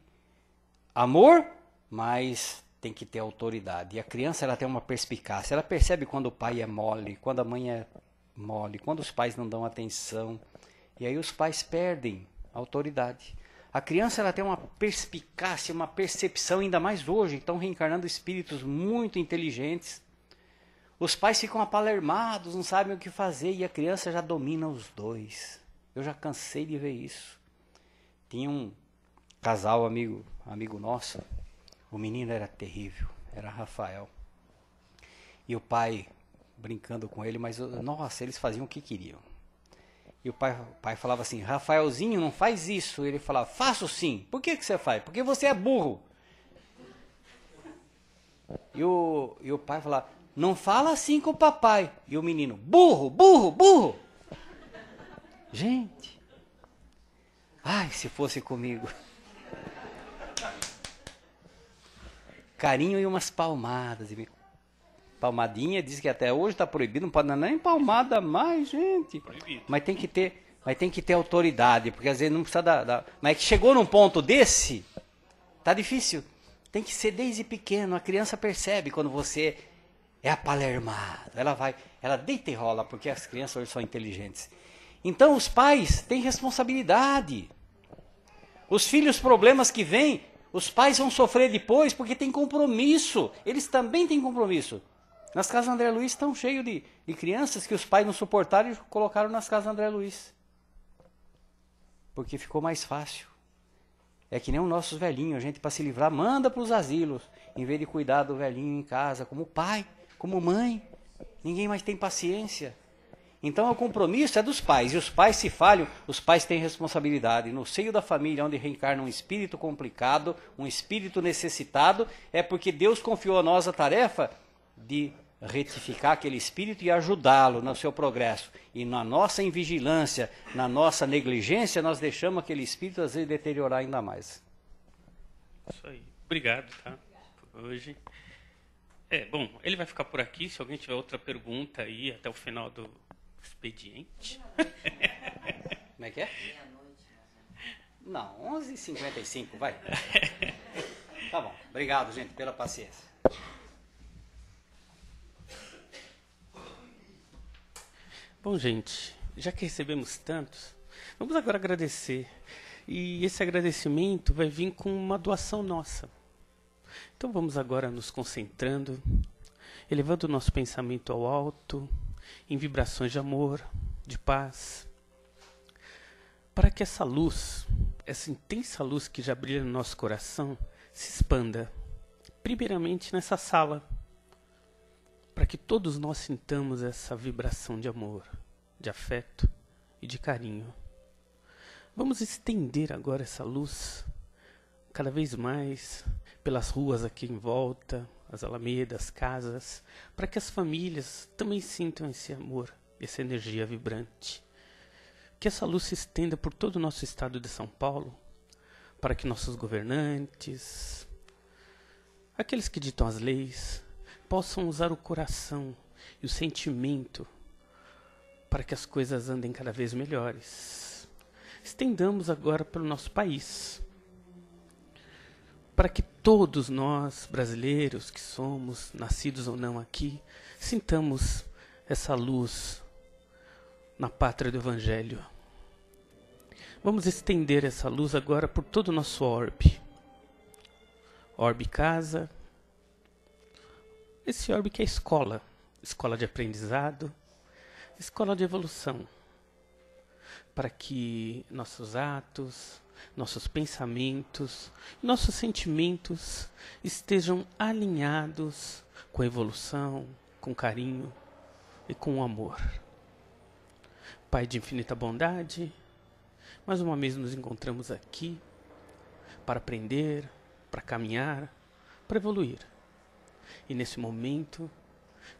B: amor, mas tem que ter autoridade. E a criança, ela tem uma perspicácia, ela percebe quando o pai é mole, quando a mãe é mole, quando os pais não dão atenção. E aí os pais perdem autoridade. A criança ela tem uma perspicácia, uma percepção, ainda mais hoje, estão reencarnando espíritos muito inteligentes. Os pais ficam apalermados, não sabem o que fazer, e a criança já domina os dois. Eu já cansei de ver isso. Tinha um casal amigo nosso, o menino era terrível, era Rafael. E o pai brincando com ele, mas nossa, eles faziam o que queriam. E o pai falava assim, Rafaelzinho, não faz isso. Ele falava, faço sim. Por que você faz? Porque você é burro. E o pai falava, não fala assim com o papai. E o menino, burro, burro, burro. Gente, ai, se fosse comigo. Carinho e umas palmadas. Palmadinha, diz que até hoje está proibido, não pode dar nem palmada mais, gente. Proibido. Mas tem que ter autoridade, porque às vezes não precisa dar. Mas é que chegou num ponto desse, tá difícil. Tem que ser desde pequeno, a criança percebe quando você é apalermado. Ela deita e rola, porque as crianças hoje são inteligentes. Então os pais têm responsabilidade. Os filhos, problemas que vêm, os pais vão sofrer depois porque tem compromisso. Eles também têm compromisso. Nas casas André Luiz estão cheios de crianças que os pais não suportaram e colocaram nas casas André Luiz. Porque ficou mais fácil. É que nem os nossos velhinhos, a gente para se livrar manda para os asilos, em vez de cuidar do velhinho em casa, como pai, como mãe. Ninguém mais tem paciência. Então o compromisso é dos pais, e os pais se falham, os pais têm responsabilidade. No seio da família, onde reencarna um espírito complicado, um espírito necessitado, é porque Deus confiou a nós a tarefa de retificar aquele espírito e ajudá-lo no seu progresso. E na nossa invigilância, na nossa negligência, nós deixamos aquele espírito às vezes deteriorar ainda mais.
C: Isso aí. Obrigado, tá? Por hoje. Bom, ele vai ficar por aqui. Se alguém tiver outra pergunta aí até o final do expediente.
B: Como é que é? Não, 11h55, vai. Tá bom. Obrigado, gente, pela paciência.
C: Bom, gente, já que recebemos tantos, vamos agora agradecer. E esse agradecimento vai vir com uma doação nossa. Então vamos agora nos concentrando, elevando o nosso pensamento ao alto, em vibrações de amor, de paz, para que essa luz, essa intensa luz que já brilha no nosso coração, se expanda, primeiramente nessa sala, para que todos nós sintamos essa vibração de amor, de afeto e de carinho. Vamos estender agora essa luz cada vez mais pelas ruas aqui em volta, as alamedas, casas, para que as famílias também sintam esse amor, essa energia vibrante. Que essa luz se estenda por todo o nosso estado de São Paulo, para que nossos governantes, aqueles que ditam as leis, possam usar o coração e o sentimento para que as coisas andem cada vez melhores. Estendamos agora para o nosso país, para que todos nós, brasileiros que somos, nascidos ou não aqui, sintamos essa luz na pátria do Evangelho. Vamos estender essa luz agora por todo o nosso orbe. Orbe casa. Esse orbe que é escola. Escola de aprendizado. Escola de evolução. Para que nossos atos, nossos pensamentos, nossos sentimentos estejam alinhados com a evolução, com carinho e com amor. Pai de infinita bondade, mais uma vez nos encontramos aqui para aprender, para caminhar, para evoluir. E nesse momento,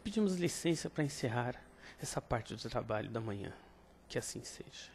C: pedimos licença para encerrar essa parte do trabalho da manhã. Que assim seja.